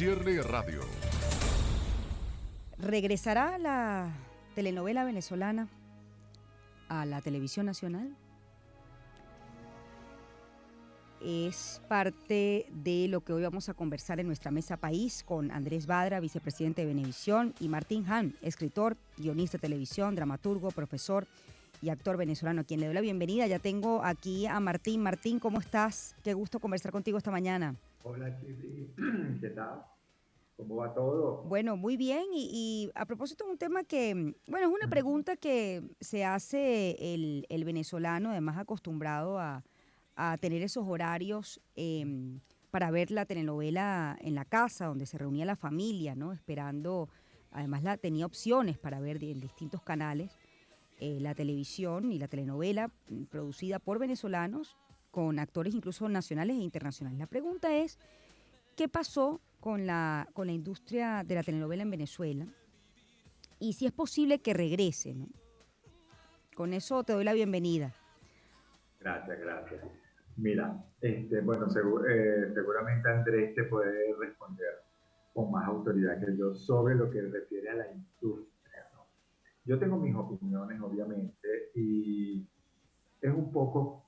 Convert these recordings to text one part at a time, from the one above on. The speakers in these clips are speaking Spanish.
Cierne Radio. ¿Regresará la telenovela venezolana a la televisión nacional? Es parte de lo que hoy vamos a conversar en nuestra mesa país con Andrés Badra, vicepresidente de Venevisión, y Martín Han, escritor, guionista de televisión, dramaturgo, profesor y actor venezolano, a quien le doy la bienvenida. Ya tengo aquí a Martín. Martín, ¿cómo estás? Qué gusto conversar contigo esta mañana. Hola, Chiri. ¿Qué tal? ¿Cómo va todo? Bueno, muy bien. Y a propósito de un tema que, bueno, es una pregunta que se hace el venezolano, además acostumbrado a tener esos horarios para ver la telenovela en la casa, donde se reunía la familia, ¿no? Esperando, además tenía opciones para ver en distintos canales la televisión y la telenovela producida por venezolanos, con actores incluso nacionales e internacionales. La pregunta es, ¿qué pasó con la industria de la telenovela en Venezuela? Y si es posible que regrese, ¿no? Con eso te doy la bienvenida. Gracias, gracias. Mira, bueno, seguramente Andrés te puede responder con más autoridad que yo sobre lo que refiere a la industria, ¿no? Yo tengo mis opiniones, obviamente, y es un poco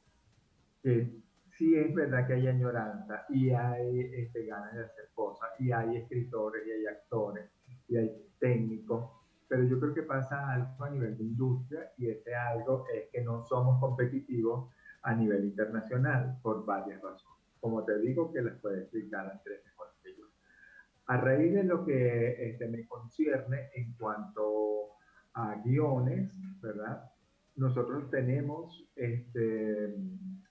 que sí es verdad que hay añoranza y hay ganas de hacer cosas, y hay escritores, y hay actores, y hay técnicos, pero yo creo que pasa algo a nivel de industria, y ese algo es que no somos competitivos a nivel internacional por varias razones. Como te digo, que las puede explicar Andrés mejor que yo. A raíz de lo que me concierne en cuanto a guiones, ¿verdad? Nosotros tenemos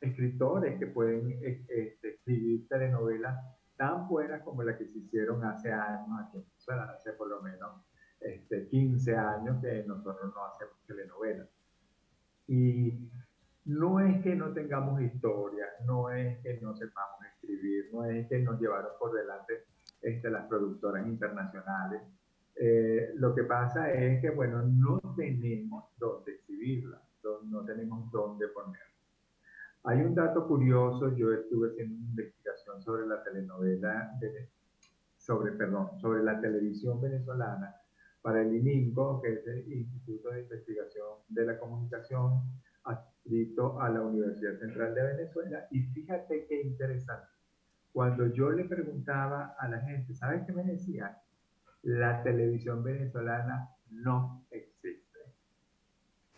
escritores que pueden escribir telenovelas tan buenas como las que se hicieron hace años, aquí en Venezuela, hace por lo menos 15 años que nosotros no hacemos telenovelas. Y no es que no tengamos historia, no es que no sepamos escribir, no es que nos llevaron por delante las productoras internacionales. Lo que pasa es que, bueno, no tenemos dónde exhibirla, no tenemos dónde ponerla. Hay un dato curioso. Yo estuve haciendo una investigación sobre la telenovela, sobre la televisión venezolana para el ININCO, que es el Instituto de Investigación de la Comunicación, adscrito a la Universidad Central de Venezuela. Y fíjate qué interesante. Cuando yo le preguntaba a la gente, ¿sabes qué me decían? La televisión venezolana no existe.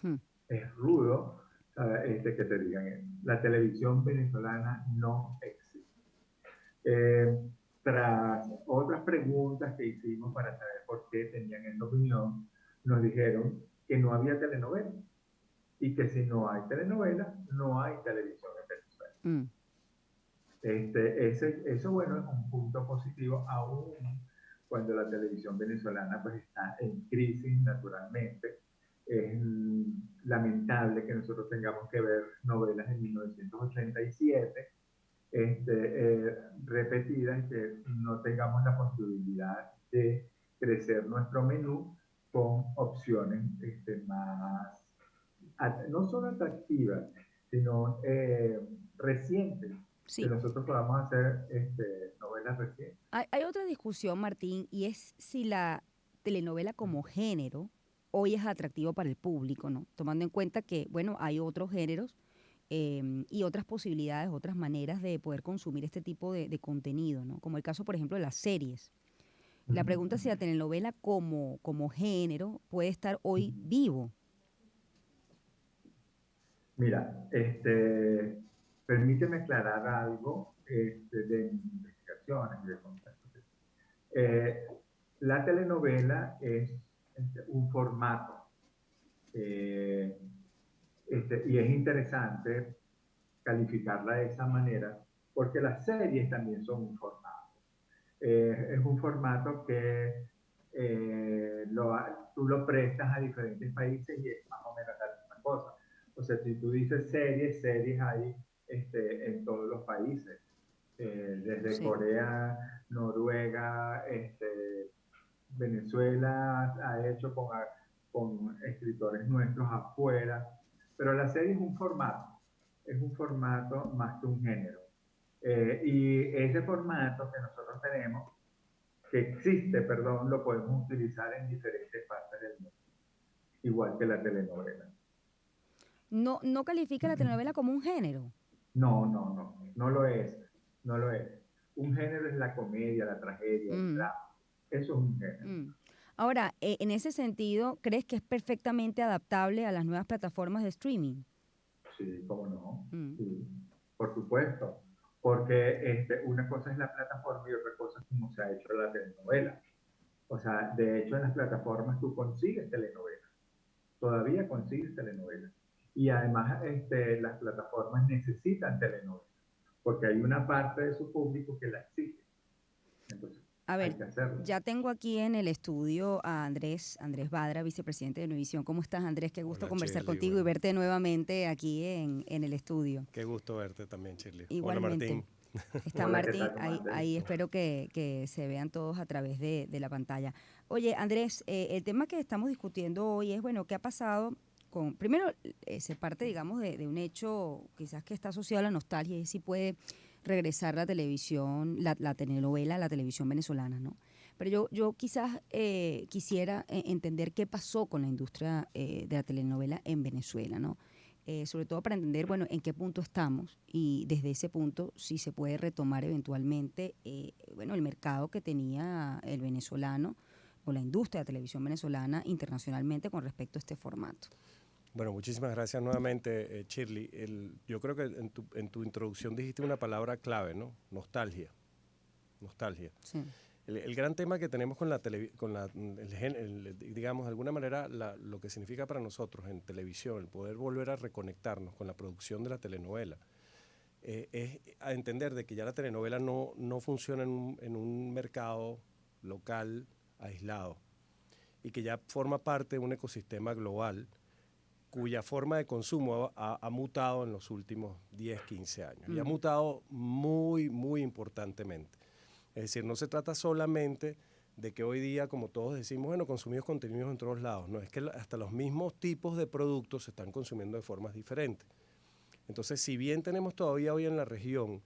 Hmm. Es rudo que te digan eso. La televisión venezolana no existe. Eh, Tras otras preguntas que hicimos para saber por qué tenían esa opinión, nos dijeron que no había telenovela, y que si no hay telenovela, no hay televisión en Venezuela. Mm. Eso, bueno, es un punto positivo, aún cuando la televisión venezolana pues está en crisis, naturalmente. Es lamentable que nosotros tengamos que ver novelas de 1987 repetidas, y que no tengamos la posibilidad de crecer nuestro menú con opciones más, no solo atractivas, sino recientes, que Sí. nosotros podamos hacer novelas recientes. Hay otra discusión, Martín, y es si la telenovela como género hoy es atractivo para el público, ¿no? Tomando en cuenta que, bueno, hay otros géneros y otras posibilidades, otras maneras de poder consumir este tipo de contenido, ¿no? Como el caso, por ejemplo, de las series. La pregunta es si la telenovela como género puede estar hoy vivo. Mira, permíteme aclarar algo de mis investigaciones y de contactos. Eh, la telenovela es un formato, eh, y es interesante calificarla de esa manera, porque las series también son un formato. Es un formato que tú lo prestas a diferentes países y es más o menos la misma cosa. O sea, si tú dices series, series hay en todos los países, desde Sí. Corea, Noruega, Venezuela ha hecho con escritores nuestros afuera, pero la serie es un formato más que un género. Y ese formato que nosotros tenemos que existe, perdón, lo podemos utilizar en diferentes partes del mundo, igual que la telenovela. No califica la telenovela como un género. No, no, no, no lo es, no lo es. Un género es la comedia, la tragedia, el Mm, drama. Eso es un género. mm. Ahora, en ese sentido, ¿crees que es perfectamente adaptable a las nuevas plataformas de streaming? Sí, cómo no, Mm, sí, por supuesto. Porque una cosa es la plataforma y otra cosa es cómo se ha hecho la telenovela. O sea, de hecho en las plataformas tú consigues telenovelas, todavía consigues telenovelas. Y además las plataformas necesitan telenovelas, porque hay una parte de su público que la exige. Entonces, A hay ver, que hacerlo. ya tengo aquí en el estudio a Andrés Badra, vicepresidente de Univisión. ¿Cómo estás, Andrés? Qué gusto Hola, conversar Shirley. contigo y Bueno, verte nuevamente aquí en el estudio. qué gusto verte también, Shirley. Hola, Igualmente. Martín. Está Hola, ¿qué Martín, tal? ¿Cómo ahí andas? espero que se vean todos a través de la pantalla. Oye, Andrés, el tema que estamos discutiendo hoy es, bueno, ¿qué ha pasado con, primero, se parte, digamos, de un hecho quizás que está asociado a la nostalgia y si puede regresar la televisión, la telenovela, la televisión venezolana, ¿no? Pero yo quizás quisiera entender qué pasó con la industria de la telenovela en Venezuela, ¿no? Sobre todo para entender, bueno, en qué punto estamos y desde ese punto si se puede retomar eventualmente, bueno, el mercado que tenía el venezolano o la industria de televisión venezolana internacionalmente con respecto a este formato. Bueno, muchísimas gracias nuevamente, Shirley. Yo creo que en tu introducción dijiste una palabra clave, ¿no? Nostalgia. Nostalgia. Sí. El gran tema que tenemos con digamos, de alguna manera, lo que significa para nosotros en televisión, el poder volver a reconectarnos con la producción de la telenovela, es a entender de que ya la telenovela no funciona en un mercado local aislado y que ya forma parte de un ecosistema global cuya forma de consumo ha mutado en los últimos 10, 15 años y ha Mm, mutado muy, muy importantemente. Es decir, no se trata solamente de que hoy día, como todos decimos, bueno, consumimos contenidos en todos lados. No, es que hasta los mismos tipos de productos se están consumiendo de formas diferentes. Entonces, si bien tenemos todavía hoy en la región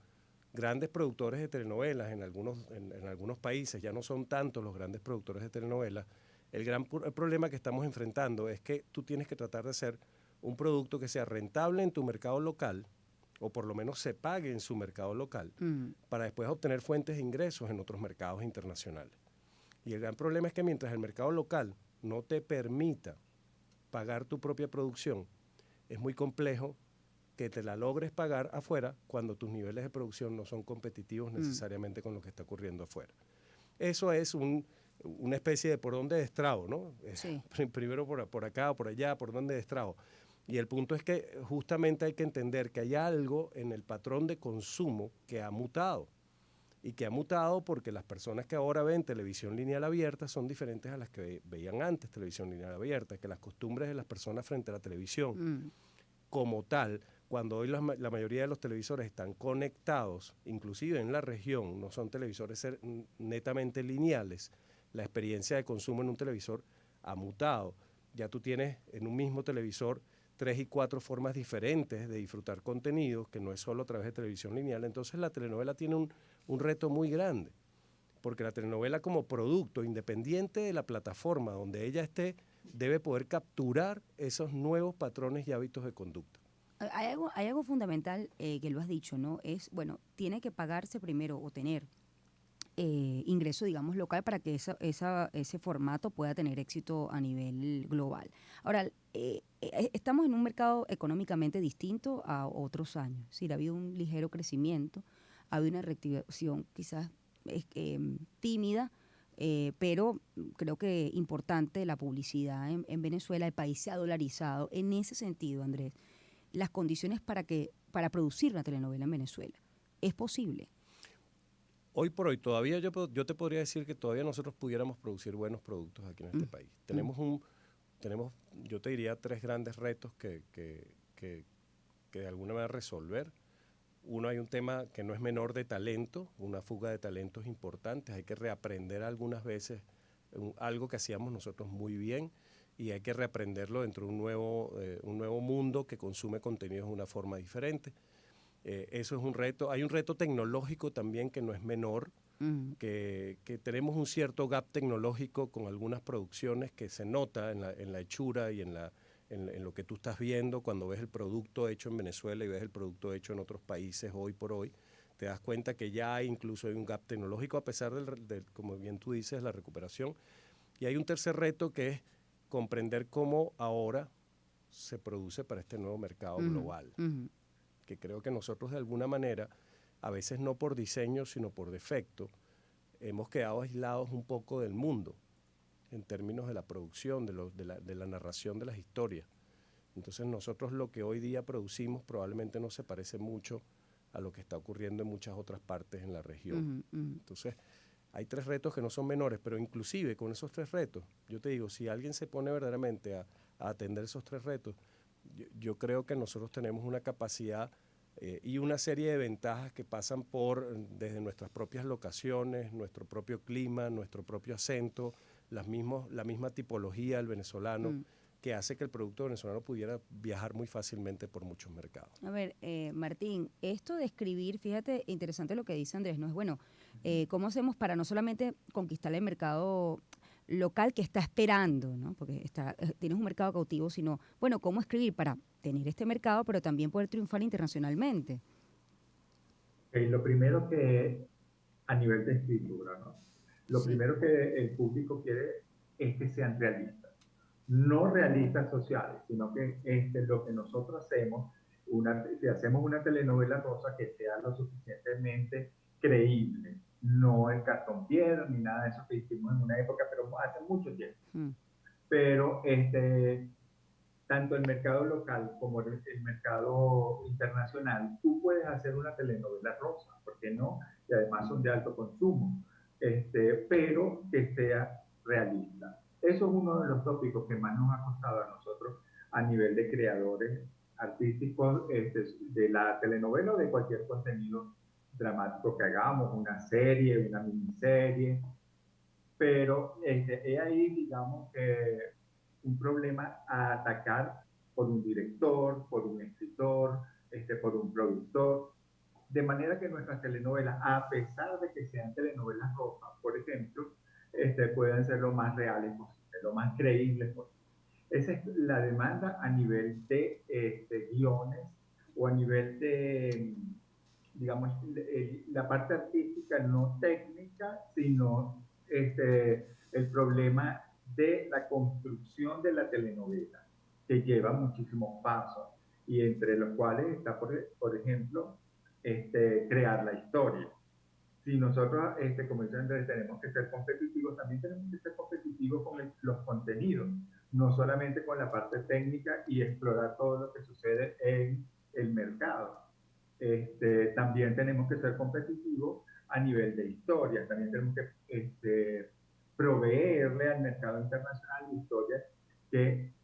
grandes productores de telenovelas en algunos países, ya no son tantos los grandes productores de telenovelas, el problema que estamos enfrentando es que tú tienes que tratar de hacer un producto que sea rentable en tu mercado local, o por lo menos se pague en su mercado local, mm, para después obtener fuentes de ingresos en otros mercados internacionales. Y el gran problema es que mientras el mercado local no te permita pagar tu propia producción, es muy complejo que te la logres pagar afuera cuando tus niveles de producción no son competitivos mm, necesariamente con lo que está ocurriendo afuera. Eso es una especie de por dónde destrabo, ¿no? sí. Primero por acá o por allá, por dónde destrabo. Y el punto es que justamente hay que entender que hay algo en el patrón de consumo que ha mutado. Y que ha mutado porque las personas que ahora ven televisión lineal abierta son diferentes a las que veían antes televisión lineal abierta, que las costumbres de las personas frente a la televisión Mm, como tal, cuando hoy la mayoría de los televisores están conectados, inclusive en la región, no son televisores netamente lineales, la experiencia de consumo en un televisor ha mutado. Ya tú tienes en un mismo televisor 3 y 4 formas diferentes de disfrutar contenidos, que no es solo a través de televisión lineal. Entonces la telenovela tiene un reto muy grande, porque la telenovela como producto, independiente de la plataforma donde ella esté, debe poder capturar esos nuevos patrones y hábitos de conducta. Hay algo fundamental que lo has dicho, ¿no? Es, bueno, tiene que pagarse primero o tener ingreso, digamos, local para que ese formato pueda tener éxito a nivel global. Ahora, estamos en un mercado económicamente distinto a otros años. Es decir, ha habido un ligero crecimiento, ha habido una reactivación quizás tímida, pero creo que importante la publicidad en Venezuela. El país se ha dolarizado. En ese sentido, Andrés, las condiciones para producir una telenovela en Venezuela. ¿Es posible? Hoy por hoy, todavía yo te podría decir que todavía nosotros pudiéramos producir buenos productos aquí en este Mm, país. mm, Tenemos, yo te diría, 3 grandes retos que de alguna manera resolver. Uno, hay un tema que no es menor de talento, una fuga de talentos importantes. Hay que reaprender algunas veces algo que hacíamos nosotros muy bien y hay que reaprenderlo dentro de un nuevo mundo que consume contenidos de una forma diferente. Eso es un reto. Hay un reto tecnológico también que no es menor, que tenemos un cierto gap tecnológico con algunas producciones que se nota en la hechura y en lo que tú estás viendo cuando ves el producto hecho en Venezuela y ves el producto hecho en otros países hoy por hoy. Te das cuenta que ya hay incluso un gap tecnológico a pesar como bien tú dices, la recuperación. Y hay un tercer reto que es comprender cómo ahora se produce para este nuevo mercado global, que creo que nosotros de alguna manera, a veces no por diseño, sino por defecto, hemos quedado aislados un poco del mundo en términos de la producción, de la narración de las historias. Entonces nosotros lo que hoy día producimos probablemente no se parece mucho a lo que está ocurriendo en muchas otras partes en la región. Entonces hay 3 retos que no son menores, pero inclusive con esos 3 retos, yo te digo, si alguien se pone verdaderamente a atender esos 3 retos, yo creo que nosotros tenemos una capacidad y una serie de ventajas que pasan desde nuestras propias locaciones, nuestro propio clima, nuestro propio acento, la misma tipología del venezolano, que hace que el producto venezolano pudiera viajar muy fácilmente por muchos mercados. A ver, Martín, esto de escribir, fíjate, interesante lo que dice Andrés, ¿no? Es bueno, ¿cómo hacemos para no solamente conquistar el mercado local que está esperando, ¿no? Porque tienes un mercado cautivo, sino, bueno, ¿cómo escribir para tener este mercado, pero también poder triunfar internacionalmente? Lo primero que a nivel de escritura, ¿no? Lo Sí. primero que el público quiere es que sean realistas. No realistas sociales, sino que lo que nosotros hacemos, si hacemos una telenovela rosa, que sea lo suficientemente creíble. No el cartón piedra ni nada de eso que hicimos en una época, pero hace mucho tiempo. Pero tanto el mercado local como el mercado internacional, tú puedes hacer una telenovela rosa, ¿por qué no? Y además son de alto consumo, pero que sea realista. Eso es uno de los tópicos que más nos ha costado a nosotros a nivel de creadores artísticos de la telenovela o de cualquier contenido dramático que hagamos, una serie, una miniserie, pero he ahí, digamos, un problema a atacar por un director, por un escritor, por un productor, de manera que nuestras telenovelas, a pesar de que sean telenovelas rojas, por ejemplo, pueden ser lo más reales posible, lo más creíbles posible. Esa es la demanda a nivel de guiones o a nivel de, digamos, la parte artística, no técnica, sino el problema de la construcción de la telenovela, que lleva muchísimos pasos, y entre los cuales está, por ejemplo, crear la historia. Si nosotros, como dice Andrés, tenemos que ser competitivos, también tenemos que ser competitivos con los contenidos, no solamente con la parte técnica y explorar todo lo que sucede en el mercado. También tenemos que ser competitivos a nivel de historia, también tenemos que proveerle al mercado internacional historias que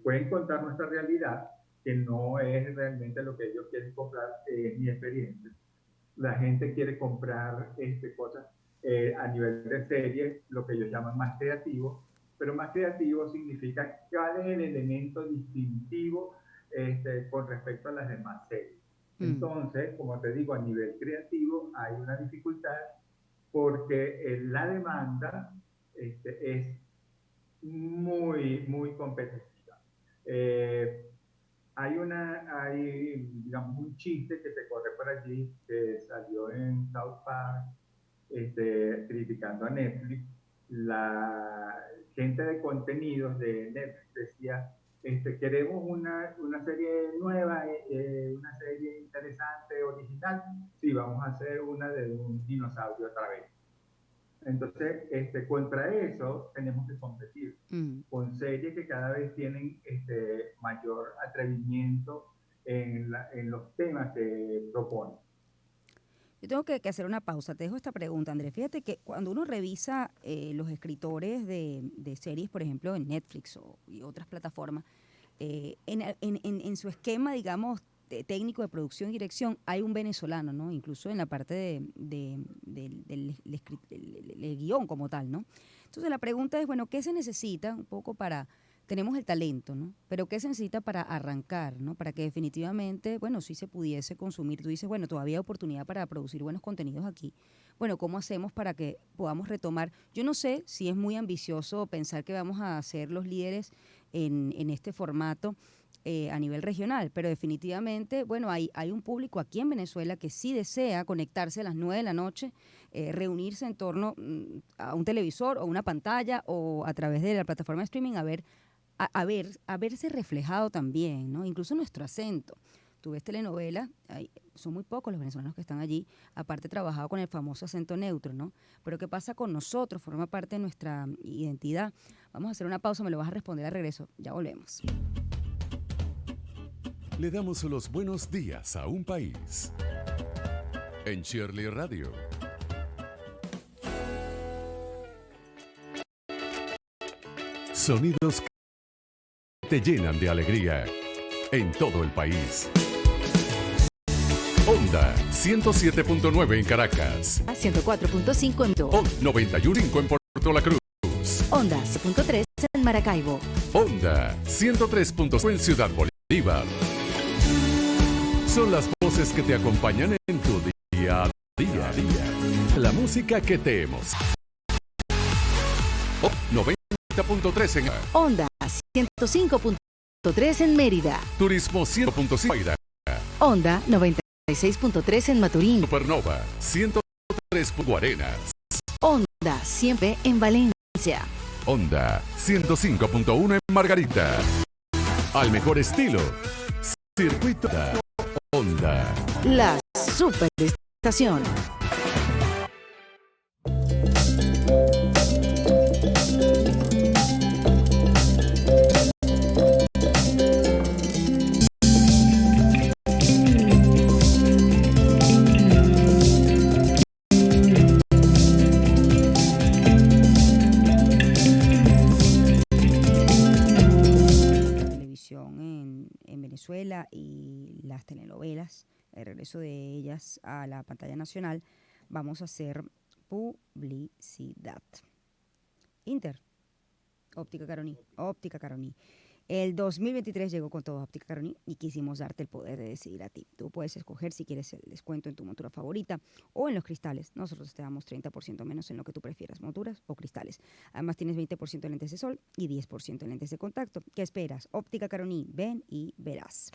pueden contar nuestra realidad, que no es realmente lo que ellos quieren comprar, es mi experiencia. La gente quiere comprar cosas a nivel de series, lo que ellos llaman más creativo, pero más creativo significa cuál es el elemento distintivo con respecto a las demás series. Entonces, como te digo, a nivel creativo hay una dificultad porque la demanda es muy, muy competitiva. Hay, digamos, un chiste que se corre por allí, que salió en South Park, criticando a Netflix. La gente de contenidos de Netflix decía, queremos una serie nueva, una serie interesante, original. Sí, vamos a hacer una de un dinosaurio otra vez. Entonces, contra eso tenemos que competir con series que cada vez tienen mayor atrevimiento en los temas que proponen. Yo tengo que hacer una pausa. Te dejo esta pregunta, Andrés. Fíjate que cuando uno revisa los escritores de series, por ejemplo, en Netflix y otras plataformas, en su esquema, digamos, técnico de producción y dirección, hay un venezolano, ¿no? Incluso en la parte del guión como tal, ¿no? Entonces la pregunta es, bueno, ¿qué se necesita un poco para tenemos el talento, ¿no? Pero ¿qué se necesita para arrancar, ¿no? Para que definitivamente, bueno, sí se pudiese consumir. Tú dices, bueno, todavía hay oportunidad para producir buenos contenidos aquí. Bueno, ¿cómo hacemos para que podamos retomar? Yo no sé si es muy ambicioso pensar que vamos a ser los líderes en este formato a nivel regional, pero definitivamente, bueno, hay un público aquí en Venezuela que sí desea conectarse a las 9 de la noche, reunirse en torno a un televisor o una pantalla o a través de la plataforma de streaming a verse reflejado también, ¿no? Incluso nuestro acento. Tú ves telenovelas, son muy pocos los venezolanos que están allí, aparte trabajado con el famoso acento neutro, ¿no? Pero ¿qué pasa con nosotros? Forma parte de nuestra identidad. Vamos a hacer una pausa, me lo vas a responder al regreso. Ya volvemos. Le damos los buenos días a un país. En Shirley Radio. Sonidos que te llenan de alegría en todo el país. Onda 107.9 en Caracas. 104.5 en Onda 91.5 en Puerto La Cruz. Onda 1.3 en Maracaibo. Onda 103.5 en Ciudad Bolívar. Son las voces que te acompañan en tu día a día. La música que te emociona. 90.3 en Onda 105.3 en Mérida. Turismo 100.5 Onda 96.3 en Maturín. Supernova 103.1 Arenas. Onda siempre en Valencia. Onda 105.1 en Margarita. Al mejor estilo. Circuito Onda. La superestación. En Venezuela y las telenovelas, el regreso de ellas a la pantalla nacional, vamos a hacer publicidad. Inter, Óptica Caroní. El 2023 llegó con todo Óptica Caroní y quisimos darte el poder de decidir a ti. Tú puedes escoger si quieres el descuento en tu montura favorita o en los cristales. Nosotros te damos 30% menos en lo que tú prefieras, monturas o cristales. Además tienes 20% en lentes de sol y 10% en lentes de contacto. ¿Qué esperas? Óptica Caroní, ven y verás.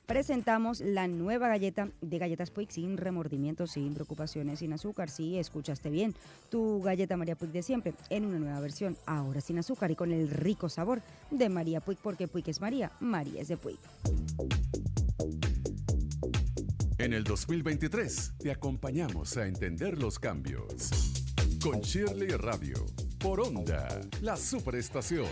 Presentamos la nueva galleta de galletas Puig sin remordimientos, sin preocupaciones, sin azúcar. Sí, escuchaste bien. Tu galleta María Puig de siempre en una nueva versión, ahora sin azúcar y con el rico sabor de María Puig, porque Puig es María, María es de Puig. En el 2023 te acompañamos a entender los cambios. Con Shirley Radio, por Onda, la superestación.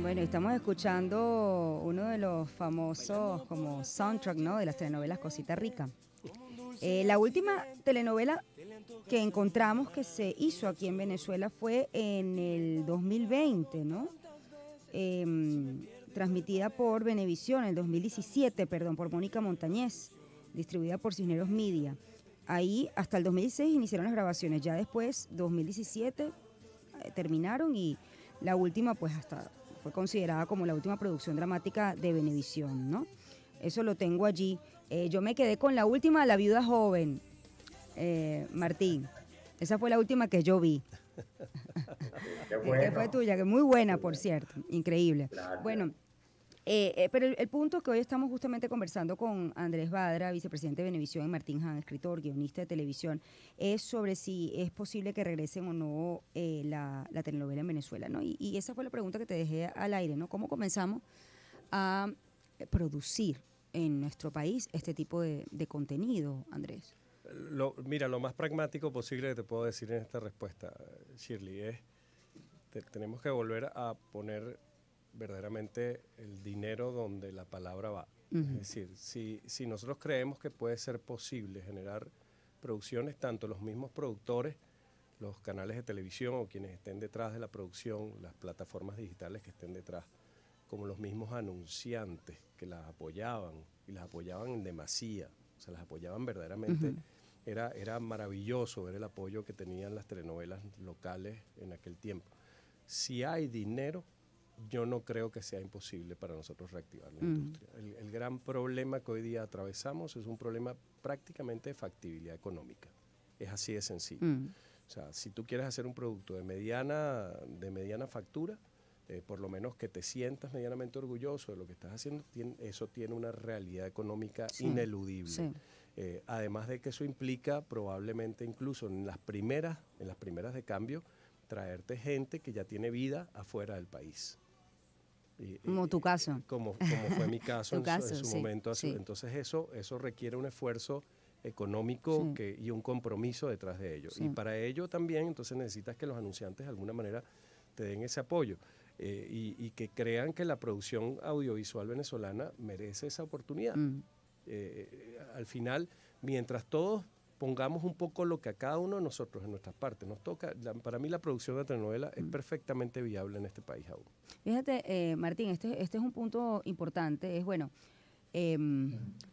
Bueno, estamos escuchando uno de los famosos como soundtrack, ¿no?, de las telenovelas Cosita Rica. La última telenovela que encontramos que se hizo aquí en Venezuela fue en el 2020, ¿no? Transmitida por Venevisión, en el 2017, por Mónica Montañez, distribuida por Cisneros Media. Ahí hasta el 2016 iniciaron las grabaciones, ya después, 2017, terminaron y la última pues hasta fue considerada como la última producción dramática de Venevisión, ¿no? Eso lo tengo allí. Yo me quedé con la última, La Viuda Joven, Martín. Esa fue la última que yo vi. Qué bueno. Que fue tuya, que muy buena, por cierto. Increíble. Gracias. Bueno, pero el punto es que hoy estamos justamente conversando con Andrés Badra, vicepresidente de Venevisión, y Martín Han, escritor, guionista de televisión, es sobre si es posible que regresen o no la telenovela en Venezuela, ¿no? Y esa fue la pregunta que te dejé al aire, ¿no? ¿Cómo comenzamos a producir en nuestro país este tipo de contenido, Andrés? Mira, lo más pragmático posible que te puedo decir en esta respuesta, Shirley, es tenemos que volver a poner verdaderamente el dinero donde la palabra va. Es decir, si nosotros creemos que puede ser posible generar producciones, tanto los mismos productores, los canales de televisión o quienes estén detrás de la producción, las plataformas digitales que estén detrás, como los mismos anunciantes que las apoyaban y las apoyaban en demasía, o sea, las apoyaban verdaderamente. Ujú. Era maravilloso ver el apoyo que tenían las telenovelas locales en aquel tiempo. Si hay dinero, yo no creo que sea imposible para nosotros reactivar la industria. El gran problema que hoy día atravesamos es un problema prácticamente de factibilidad económica. Es así de sencillo. O sea, si tú quieres hacer un producto de mediana factura, por lo menos que te sientas medianamente orgulloso de lo que estás haciendo, eso tiene una realidad económica ineludible. Sí. Además de que eso implica probablemente incluso en las primeras de cambio, traerte gente que ya tiene vida afuera del país. Como tu caso. Como fue mi caso Tu caso, en su sí, momento. sí. Entonces eso requiere un esfuerzo económico Sí. y un compromiso detrás de ello. Sí. Y para ello también entonces necesitas que los anunciantes de alguna manera te den ese apoyo y que crean que la producción audiovisual venezolana merece esa oportunidad. Al final, mientras todos pongamos un poco lo que a cada uno de nosotros en nuestras partes nos toca, para mí la producción de telenovela es perfectamente viable en este país aún. Fíjate, Martín, este es un punto importante, es bueno,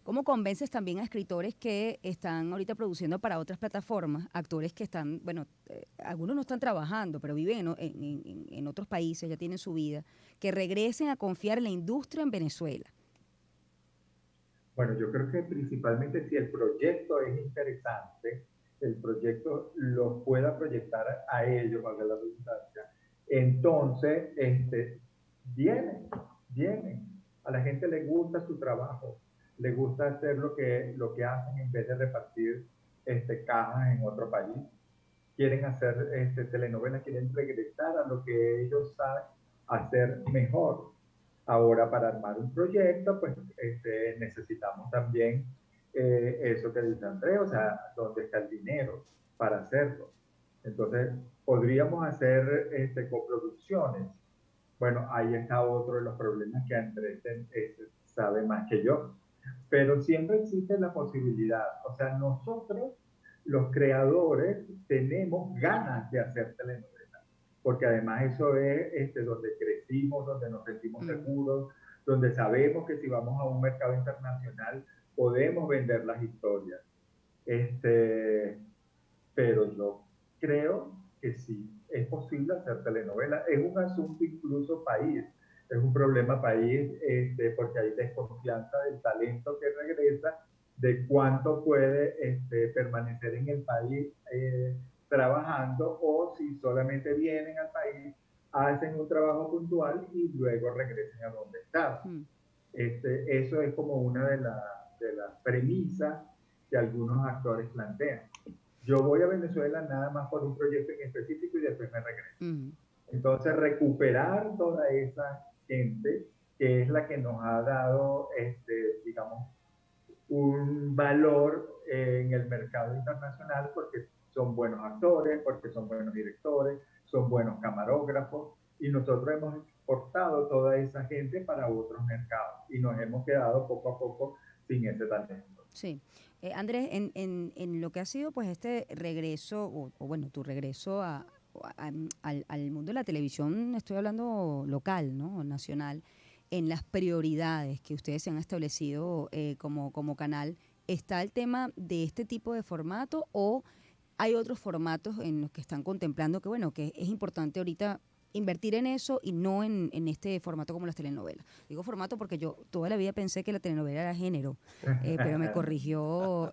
¿cómo convences también a escritores que están ahorita produciendo para otras plataformas, actores que están, bueno, algunos no están trabajando, pero viven en otros países, ya tienen su vida, que regresen a confiar en la industria en Venezuela? Bueno, yo creo que principalmente si el proyecto es interesante, el proyecto los pueda proyectar a ellos, valga la redundancia, entonces vienen. A la gente le gusta su trabajo, le gusta hacer lo que hacen en vez de repartir cajas en otro país. Quieren hacer telenovelas, quieren regresar a lo que ellos saben hacer mejor. Ahora, para armar un proyecto, pues necesitamos también eso que dice Andrés, o sea, ¿dónde está el dinero para hacerlo? Entonces, podríamos hacer coproducciones. Bueno, ahí está otro de los problemas que Andrés sabe más que yo. Pero siempre existe la posibilidad. O sea, nosotros, los creadores, tenemos ganas de hacer telenovelas porque además eso es donde crecimos, donde nos sentimos seguros, donde sabemos que si vamos a un mercado internacional podemos vender las historias. Pero yo creo que sí, es posible hacer telenovelas. Es un asunto incluso país, es un problema país, porque hay desconfianza del talento que regresa, de cuánto puede permanecer en el país trabajando o si solamente vienen al país, hacen un trabajo puntual y luego regresen a donde estaban. Eso es como una de las premisas que algunos actores plantean. Yo voy a Venezuela nada más por un proyecto en específico y después me regreso. Entonces, recuperar toda esa gente que es la que nos ha dado, digamos, un valor en el mercado internacional porque son buenos actores, porque son buenos directores, son buenos camarógrafos y nosotros hemos exportado toda esa gente para otros mercados y nos hemos quedado poco a poco sin ese talento. Sí. Andrés, en lo que ha sido pues este regreso, o bueno, tu regreso al mundo de la televisión, estoy hablando local, ¿no? Nacional, en las prioridades que ustedes se han establecido como canal, ¿está el tema de este tipo de formato o hay otros formatos en los que están contemplando que, bueno, que es importante ahorita invertir en eso y no en este formato como las telenovelas? Digo formato porque yo toda la vida pensé que la telenovela era género, pero me corrigió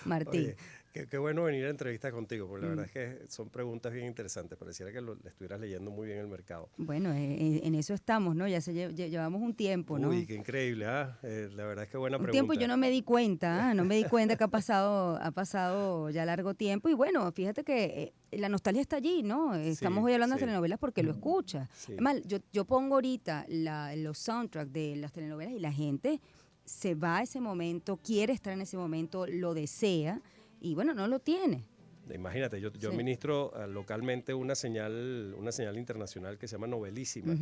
Martín. Oye, qué bueno venir a entrevistas contigo, porque la verdad es que son preguntas bien interesantes. Pareciera que estuvieras leyendo muy bien el mercado. Bueno, en eso estamos, ¿no? Ya llevamos un tiempo, ¿no? Uy, qué increíble, ¿ah? La verdad es que buena pregunta. Un tiempo yo no me di cuenta, no me di cuenta que ha pasado ya largo tiempo. Y bueno, fíjate que la nostalgia está allí, ¿no? Estamos hoy hablando de telenovelas porque lo escuchas. Sí. Además, yo pongo ahorita los soundtracks de las telenovelas y la gente se va a ese momento, quiere estar en ese momento, lo desea y bueno, no lo tiene. Imagínate, yo Sí. administro localmente una señal internacional que se llama Novelísima,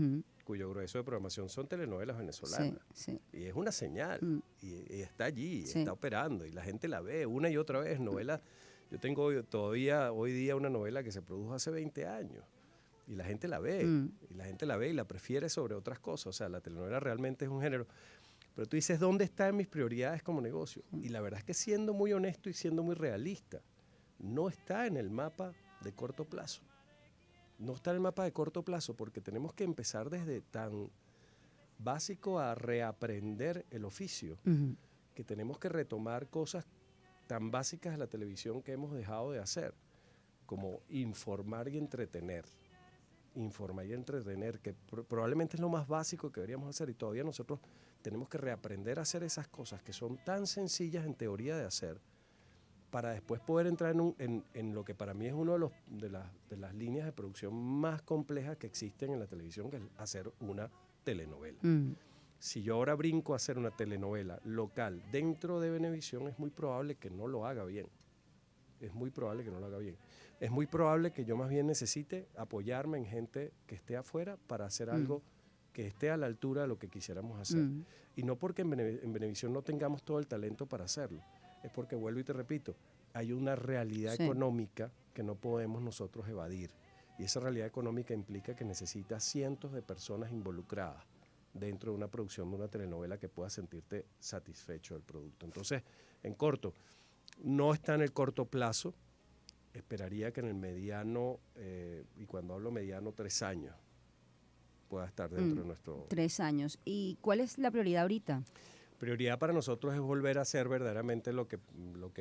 cuyo grueso de programación son telenovelas venezolanas. Sí. Y es una señal, y está allí, Sí. está operando, y la gente la ve una y otra vez. Novelas, yo tengo todavía hoy día una novela que se produjo hace 20 años, y la gente la ve, y la prefiere sobre otras cosas. O sea, la telenovela realmente es un género. Pero tú dices, ¿dónde están mis prioridades como negocio? Y la verdad es que siendo muy honesto y siendo muy realista, no está en el mapa de corto plazo. No está en el mapa de corto plazo porque tenemos que empezar desde tan básico a reaprender el oficio, que tenemos que retomar cosas tan básicas de la televisión que hemos dejado de hacer, como informar y entretener. Informar y entretener, que probablemente es lo más básico que deberíamos hacer, y todavía nosotros tenemos que reaprender a hacer esas cosas que son tan sencillas en teoría de hacer, para después poder entrar en lo que para mí es uno de las líneas de producción más complejas que existen en la televisión, que es hacer una telenovela. Si yo ahora brinco a hacer una telenovela local dentro de Venevisión, es muy probable que no lo haga bien. Es muy probable que no lo haga bien. Es muy probable que yo más bien necesite apoyarme en gente que esté afuera para hacer algo que esté a la altura de lo que quisiéramos hacer. Y no porque en Venevisión no tengamos todo el talento para hacerlo, es porque, vuelvo y te repito, hay una realidad económica que no podemos nosotros evadir. Y esa realidad económica implica que necesitas cientos de personas involucradas dentro de una producción de una telenovela que pueda sentirte satisfecho del producto. Entonces, en corto, no está en el corto plazo. Esperaría que en el mediano, y cuando hablo mediano, 3 años, pueda estar dentro de nuestro... 3 años. ¿Y cuál es la prioridad ahorita? Prioridad para nosotros es volver a hacer verdaderamente lo que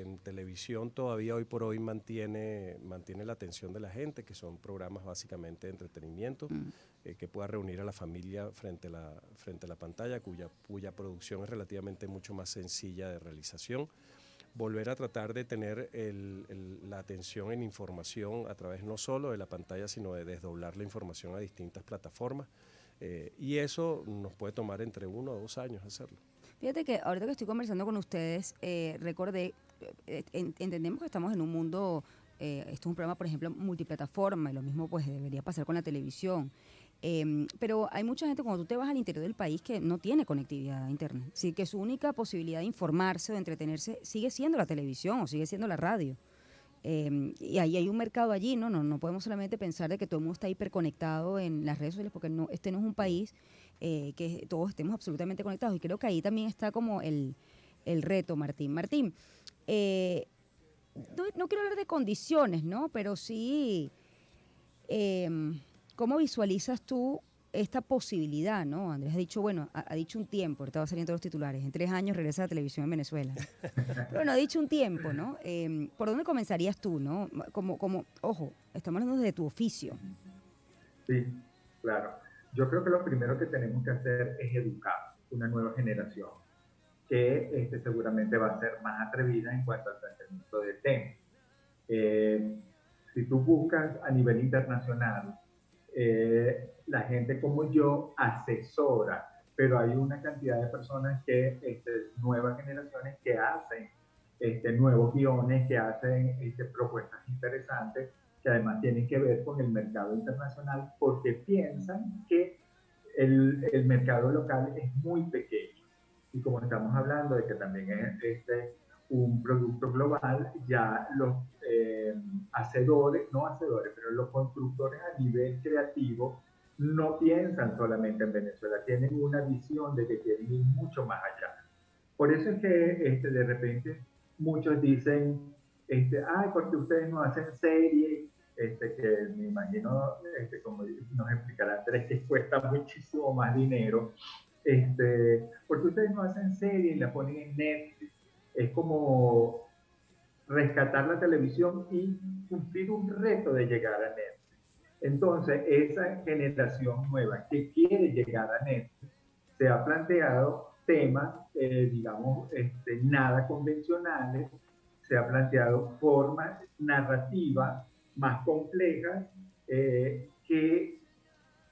en televisión todavía hoy por hoy mantiene la atención de la gente, que son programas básicamente de entretenimiento, que pueda reunir a la familia frente a la pantalla, cuya producción es relativamente mucho más sencilla de realización. Volver a tratar de tener la atención en información a través no solo de la pantalla, sino de desdoblar la información a distintas plataformas. Y eso nos puede tomar entre 1 o 2 años hacerlo. Fíjate que ahorita que estoy conversando con ustedes, recordé, entendemos que estamos en un mundo, esto es un programa, por ejemplo, multiplataforma, y lo mismo pues debería pasar con la televisión. Pero hay mucha gente, cuando tú te vas al interior del país, que no tiene conectividad a internet. Así que su única posibilidad de informarse o de entretenerse sigue siendo la televisión o sigue siendo la radio. Y ahí hay un mercado allí, ¿no? No podemos solamente pensar de que todo el mundo está hiperconectado en las redes sociales, porque este no es un país que todos estemos absolutamente conectados. Y creo que ahí también está como el reto, Martín. Martín, no quiero hablar de condiciones, ¿no? Pero sí, ¿cómo visualizas tú esta posibilidad, ¿no? Andrés ha dicho, bueno, ha dicho un tiempo, ahorita va saliendo los titulares, en 3 años regresa a la televisión en Venezuela. Pero bueno, ha dicho un tiempo, ¿no? ¿Por dónde comenzarías tú, no? Ojo, estamos hablando de tu oficio. Sí, claro. Yo creo que lo primero que tenemos que hacer es educar una nueva generación que seguramente va a ser más atrevida en cuanto al tratamiento del tema. Si tú buscas a nivel internacional, la gente como yo asesora, pero hay una cantidad de personas nuevas generaciones que hacen nuevos guiones, que hacen propuestas interesantes, que además tienen que ver con el mercado internacional, porque piensan que el mercado local es muy pequeño. Y como estamos hablando de que también es un producto global, ya los pero los constructores a nivel creativo no piensan solamente en Venezuela, tienen una visión de que quieren ir mucho más allá. Por eso es que de repente muchos dicen, ay, porque ustedes no hacen series, que me imagino, como nos explicará Andrés, que cuesta muchísimo más dinero, porque ustedes no hacen series y la ponen en Netflix. Es como rescatar la televisión y cumplir un reto de llegar a Netflix. Entonces, esa generación nueva que quiere llegar a Netflix se ha planteado temas, digamos, nada convencionales, se ha planteado formas narrativas más complejas que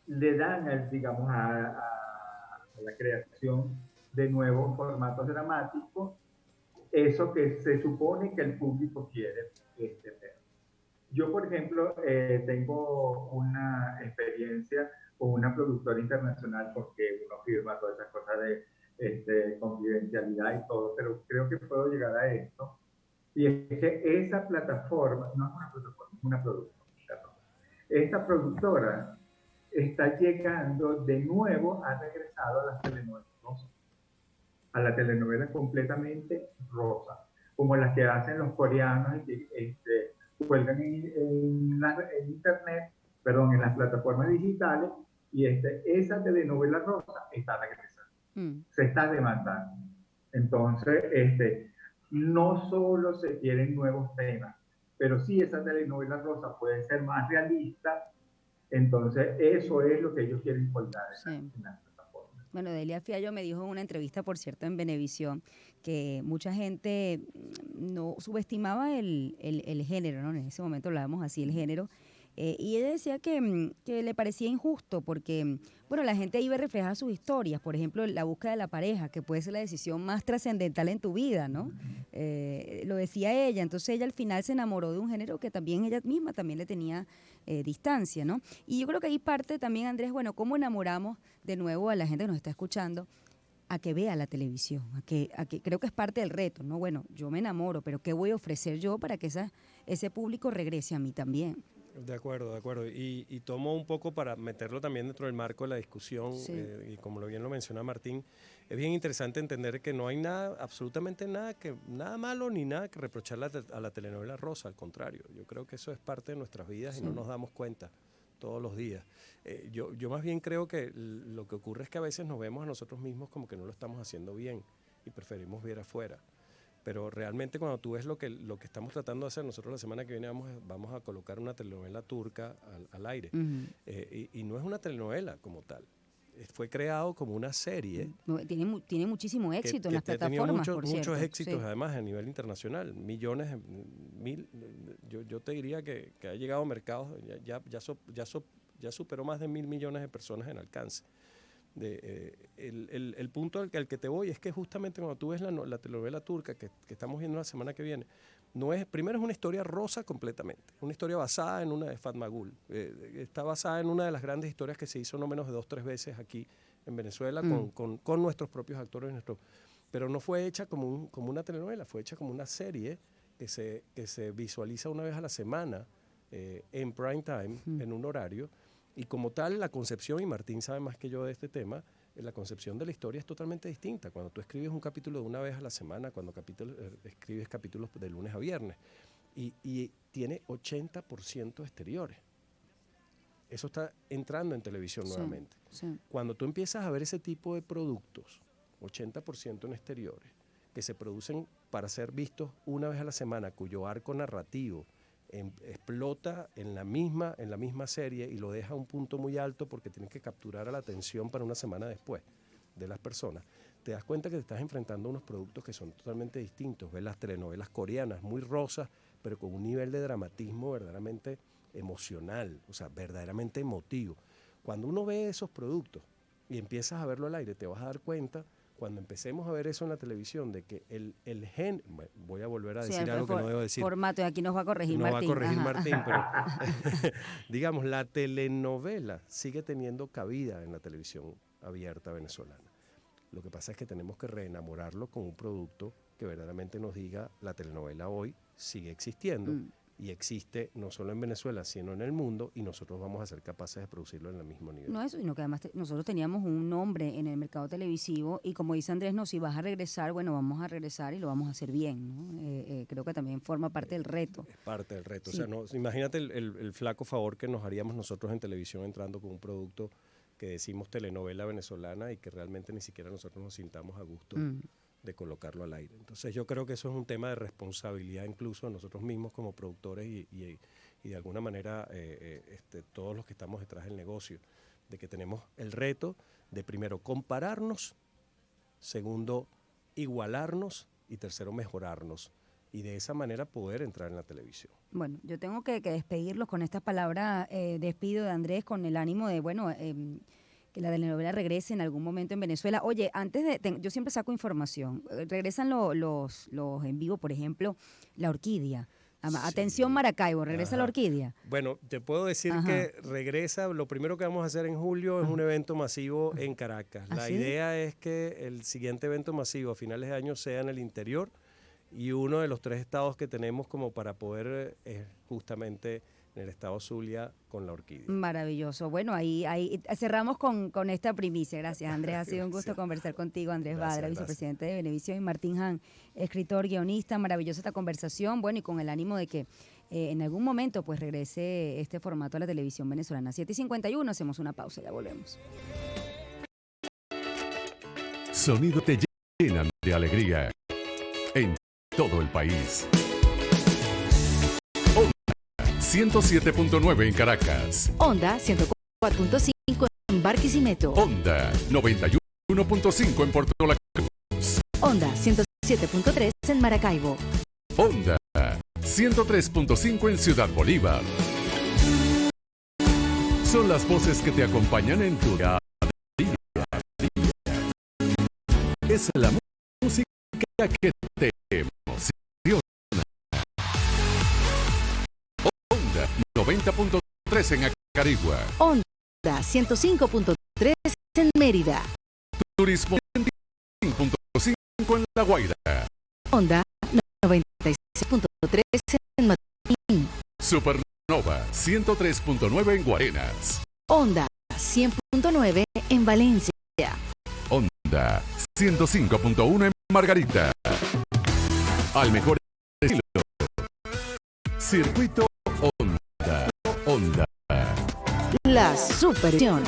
le dan, digamos, a la creación de nuevos formatos dramáticos eso que se supone que el público quiere ver. Yo, por ejemplo, tengo una experiencia con una productora internacional porque uno firma todas esas cosas de confidencialidad y todo, pero creo que puedo llegar a esto. Y es que esa plataforma, no es una plataforma, es una productora. Esta productora está llegando de nuevo, ha regresado a las telenovelas. a la telenovela completamente rosa, como las que hacen los coreanos y que cuelgan en internet, perdón, en las plataformas digitales, y esa telenovela rosa está regresando, se está demandando. Entonces, no solo se quieren nuevos temas, pero sí esa telenovela rosa puede ser más realista. Entonces, eso es lo que ellos quieren colgar en las plataformas. Bueno, Delia Fiallo me dijo en una entrevista, por cierto, en Venevisión, que mucha gente no subestimaba el género, ¿no? En ese momento hablábamos así, el género. Y ella decía que le parecía injusto porque, bueno, la gente ahí ve reflejar sus historias. Por ejemplo, la búsqueda de la pareja, que puede ser la decisión más trascendental en tu vida, ¿no? Lo decía ella. Entonces ella al final se enamoró de un género que también ella misma también le tenía distancia, ¿no? Y yo creo que ahí parte también, Andrés, bueno, cómo enamoramos de nuevo a la gente que nos está escuchando a que vea la televisión, a que creo que es parte del reto, ¿no? Bueno, yo me enamoro, pero ¿qué voy a ofrecer yo para que ese público regrese a mí también? De acuerdo, de acuerdo. Y tomo un poco para meterlo también dentro del marco de la discusión, y como bien lo menciona Martín, es bien interesante entender que no hay nada, absolutamente nada malo ni nada que reprocharle a la telenovela rosa, al contrario. Yo creo que eso es parte de nuestras vidas y no nos damos cuenta todos los días. Yo más bien creo que lo que ocurre es que a veces nos vemos a nosotros mismos como que no lo estamos haciendo bien y preferimos ver afuera. Pero realmente cuando tú ves lo que estamos tratando de hacer, nosotros la semana que viene vamos a colocar una telenovela turca al aire. Y no es una telenovela como tal. Fue creado como una serie. Tiene muchísimo éxito en las que plataformas, tenido por cierto. muchos éxitos, además, a nivel internacional. Millones, yo te diría que ha llegado a mercados, ya superó más de 1.000 millones de personas en alcance. El punto al que te voy es que justamente cuando tú ves la telenovela turca que estamos viendo la semana que viene, primero es una historia rosa completamente, una historia basada en una de Fatma Gul, está basada en una de las grandes historias que se hizo no menos de 2 o 3 veces aquí en Venezuela con nuestros propios actores, pero no fue hecha como una telenovela, fue hecha como una serie que se visualiza una vez a la semana en prime time, en un horario. Y como tal, la concepción, y Martín sabe más que yo de este tema, la concepción de la historia es totalmente distinta. Cuando tú escribes un capítulo de una vez a la semana, cuando escribes capítulos de lunes a viernes, y tiene 80% exteriores. Eso está entrando en televisión nuevamente. Sí. Cuando tú empiezas a ver ese tipo de productos, 80% en exteriores, que se producen para ser vistos una vez a la semana, cuyo arco narrativo explota en la misma serie y lo deja a un punto muy alto porque tienes que capturar a la atención para una semana después de las personas, te das cuenta que te estás enfrentando a unos productos que son totalmente distintos. Ves las telenovelas coreanas muy rosas, pero con un nivel de dramatismo verdaderamente emocional, o sea, verdaderamente emotivo. Cuando uno ve esos productos y empiezas a verlo al aire, te vas a dar cuenta, cuando empecemos a ver eso en la televisión, de que el gen, voy a volver a decir algo que no debo decir. Formato, y aquí nos va a corregir Martín. No va a corregir Martín, pero digamos, la telenovela sigue teniendo cabida en la televisión abierta venezolana. Lo que pasa es que tenemos que reenamorarlo con un producto que verdaderamente nos diga, la telenovela hoy sigue existiendo y existe no solo en Venezuela, sino en el mundo, y nosotros vamos a ser capaces de producirlo en el mismo nivel. No eso, sino que además nosotros teníamos un nombre en el mercado televisivo y como dice Andrés, no, si vas a regresar, bueno, vamos a regresar y lo vamos a hacer bien, ¿no? Creo que también forma parte del reto. Es parte del reto. Sí. O sea, no, imagínate el flaco favor que nos haríamos nosotros en televisión entrando con un producto que decimos telenovela venezolana y que realmente ni siquiera nosotros nos sintamos a gusto de colocarlo al aire. Entonces yo creo que eso es un tema de responsabilidad incluso de nosotros mismos como productores y de alguna manera todos los que estamos detrás del negocio, de que tenemos el reto de primero compararnos, segundo igualarnos y tercero mejorarnos, y de esa manera poder entrar en la televisión. Bueno, yo tengo que despedirlos con estas palabras, despido de Andrés con el ánimo de, bueno, que la telenovela regrese en algún momento en Venezuela. Oye, yo siempre saco información. Regresan los en vivo, por ejemplo, La Orquídea. Atención Maracaibo, ¿regresa La Orquídea? Bueno, te puedo decir que regresa, lo primero que vamos a hacer en julio es un evento masivo en Caracas. La idea es que el siguiente evento masivo a finales de año sea en el interior y uno de los 3 estados que tenemos como para poder justamente en el estado Zulia con la orquídea. Maravilloso. Bueno, ahí cerramos con esta primicia. Gracias, Andrés. Ha sido un gusto conversar contigo, Andrés Badra, vicepresidente de Venevisión, y Martín Han, escritor, guionista. Maravillosa esta conversación. Bueno, y con el ánimo de que en algún momento pues regrese este formato a la televisión venezolana. 7:51, hacemos una pausa, ya volvemos. Sonido te llenan de alegría en todo el país. Onda 107.9 en Caracas. Onda 104.5 en Barquisimeto. Onda 91.5 en Puerto La Cruz. Onda 107.3 en Maracaibo. Onda 103.5 en Ciudad Bolívar. Son las voces que te acompañan en tu día a día. Es la música que te emociona. Onda 90.3 en Acarigua. Onda 105.3 en Mérida. Turismo 105.5 en La Guaira. Onda 96.3 en Maturín. Supernova 103.9 en Guarenas. Onda 100.9 en Valencia. Onda 105.1 en Margarita. Al mejor estilo. Circuito Onda. Onda. La Superversión.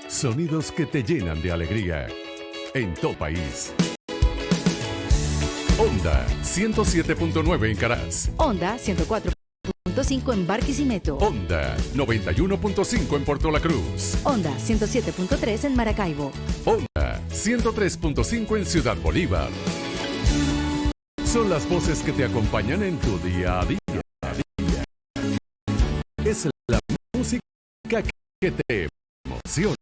Sonidos que te llenan de alegría en todo país. Onda 107.9 en Caraz. Onda 104.5 en Barquisimeto. Onda 91.5 en Puerto La Cruz. Onda 107.3 en Maracaibo. Onda 103.5 en Ciudad Bolívar. Son las voces que te acompañan en tu día a día. Es la música que te emociona.